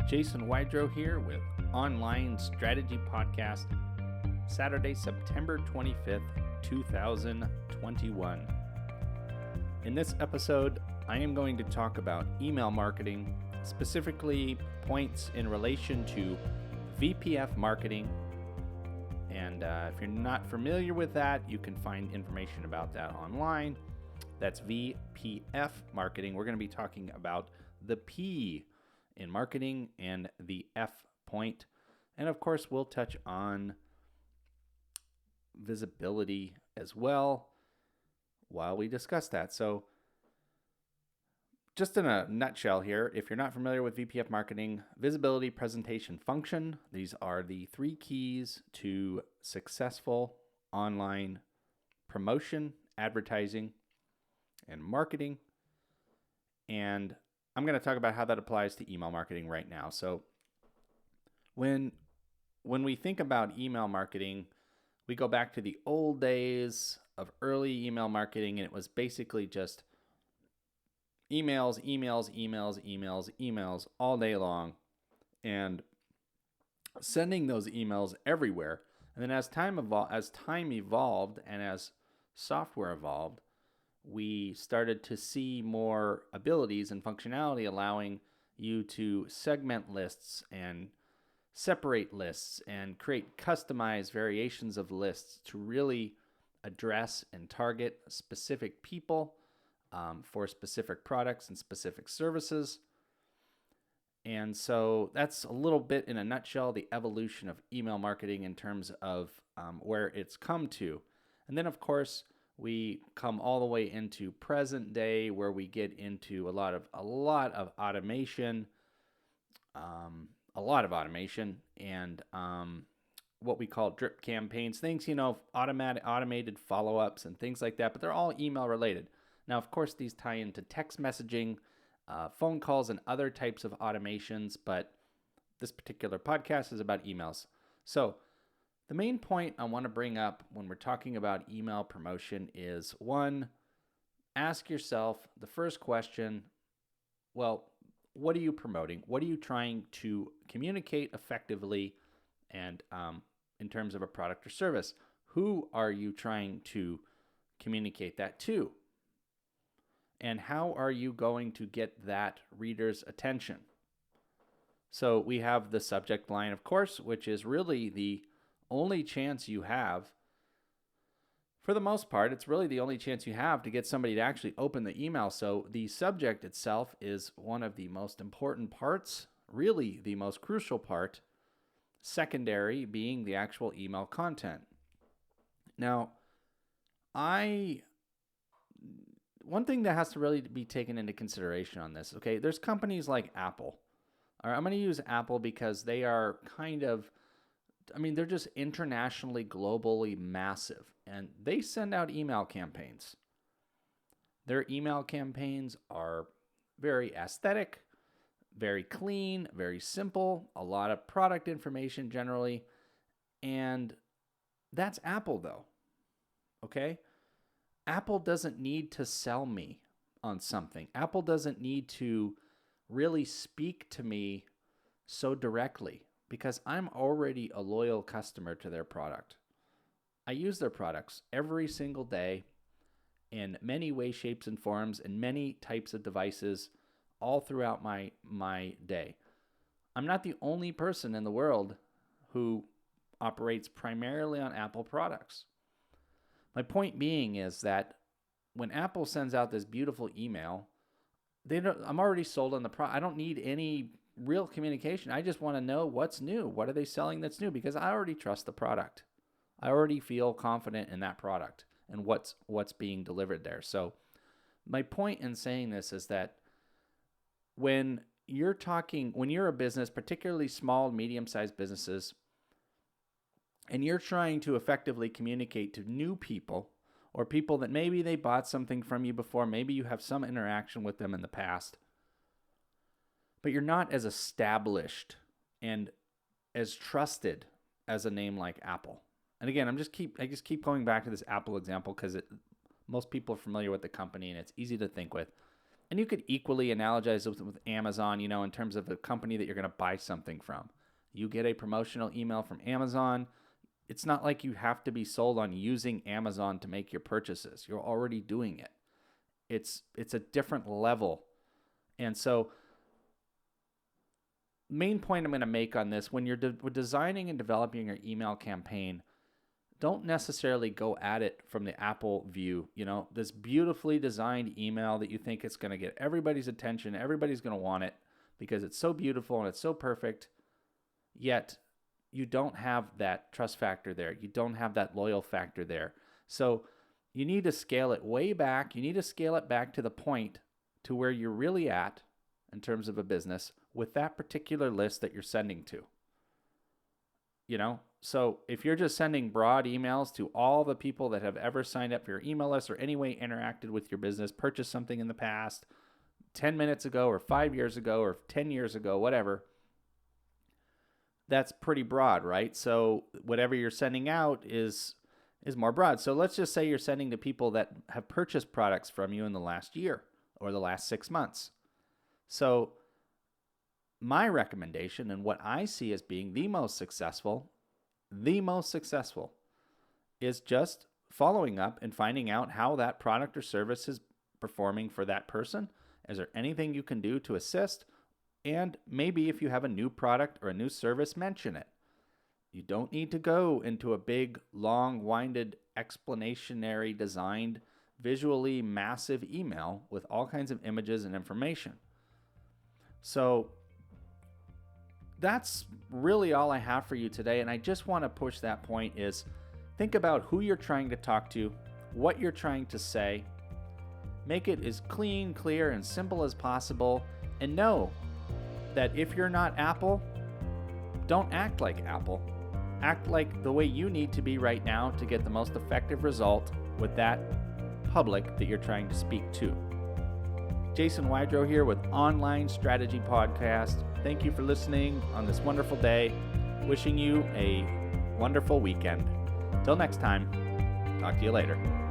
Jason Wydrow here with Online Strategy Podcast, Saturday, September 25th, 2021. In this episode, I am going to talk about email marketing, specifically points in relation to VPF marketing. And if you're not familiar with that, you can find information about that online. That's VPF marketing. We're going to be talking about the P in marketing and the F point. And of course, we'll touch on visibility as well while we discuss that. So just in a nutshell here, if you're not familiar with VPF marketing, visibility, presentation, function, these are the three keys to successful online promotion, advertising, and marketing. And I'm going to talk about how that applies to email marketing right now. So when we think about email marketing, we go back to the old days of early email marketing, and it was basically just emails all day long, and sending those emails everywhere. And then as time evolved and as software evolved, we started to see more abilities and functionality allowing you to segment lists and separate lists and create customized variations of lists to really address and target specific people for specific products and specific services. And so that's a little bit in a nutshell, the evolution of email marketing in terms of where it's come to. And then, of course, we come all the way into present day, where we get into a lot of automation, and what we call drip campaigns, things, automated follow-ups and things like that, but they're all email related. Now, of course, these tie into text messaging, phone calls, and other types of automations, but this particular podcast is about emails. So the main point I want to bring up when we're talking about email promotion is, one, ask yourself the first question, well, what are you promoting? What are you trying to communicate effectively and in terms of a product or service? Who are you trying to communicate that to? And how are you going to get that reader's attention? So we have the subject line, of course, which is really the only chance you have. For the most part, it's really the only chance you have to get somebody to actually open the email. So the subject itself is one of the most important parts, really the most crucial part, secondary being the actual email content. Now, one thing that has to really be taken into consideration on this, okay, there's companies like Apple. All right, I'm going to use Apple because they are they're just internationally, globally massive, and they send out email campaigns. Their email campaigns are very aesthetic, very clean, very simple, a lot of product information generally, and that's Apple though, okay? Apple doesn't need to sell me on something. Apple doesn't need to really speak to me so directly, because I'm already a loyal customer to their product. I use their products every single day in many ways, shapes, and forms, and many types of devices all throughout my day. I'm not the only person in the world who operates primarily on Apple products. My point being is that when Apple sends out this beautiful email, I'm already sold on the product. I don't need any real communication. I just want to know what's new. What are they selling that's new? Because I already trust the product. I already feel confident in that product and what's being delivered there. So my point in saying this is that when you're a business, particularly small, medium-sized businesses, and you're trying to effectively communicate to new people or people that maybe they bought something from you before, maybe you have some interaction with them in the past, but you're not as established and as trusted as a name like Apple. And again, I just keep going back to this Apple example because most people are familiar with the company and it's easy to think with. And you could equally analogize with Amazon, in terms of a company that you're going to buy something from. You get a promotional email from Amazon. It's not like you have to be sold on using Amazon to make your purchases. You're already doing it. It's a different level. And so, main point I'm going to make on this, when you're designing and developing your email campaign, don't necessarily go at it from the Apple view. This beautifully designed email that you think it's going to get everybody's attention, everybody's going to want it because it's so beautiful and it's so perfect, yet you don't have that trust factor there. You don't have that loyal factor there. So you need to scale it way back. You need to scale it back to the point to where you're really at in terms of a business with that particular list that you're sending to. So if you're just sending broad emails to all the people that have ever signed up for your email list or any way interacted with your business, purchased something in the past 10 minutes ago or 5 years ago or 10 years ago, whatever, that's pretty broad, right? So whatever you're sending out is more broad. So let's just say you're sending to people that have purchased products from you in the last year or the last 6 months. So my recommendation and what I see as being the most successful is just following up and finding out how that product or service is performing for that person. Is there anything you can do to assist? And maybe if you have a new product or a new service, mention it. You don't need to go into a big, long-winded, explanatory designed, visually massive email with all kinds of images and information. So that's really all I have for you today. And I just want to push that point is think about who you're trying to talk to, what you're trying to say. Make it as clean, clear, and simple as possible. And know that if you're not Apple, don't act like Apple. Act like the way you need to be right now to get the most effective result with that public that you're trying to speak to. Jason Wydrow here with Online Strategy Podcast. Thank you for listening on this wonderful day. Wishing you a wonderful weekend. Till next time, talk to you later.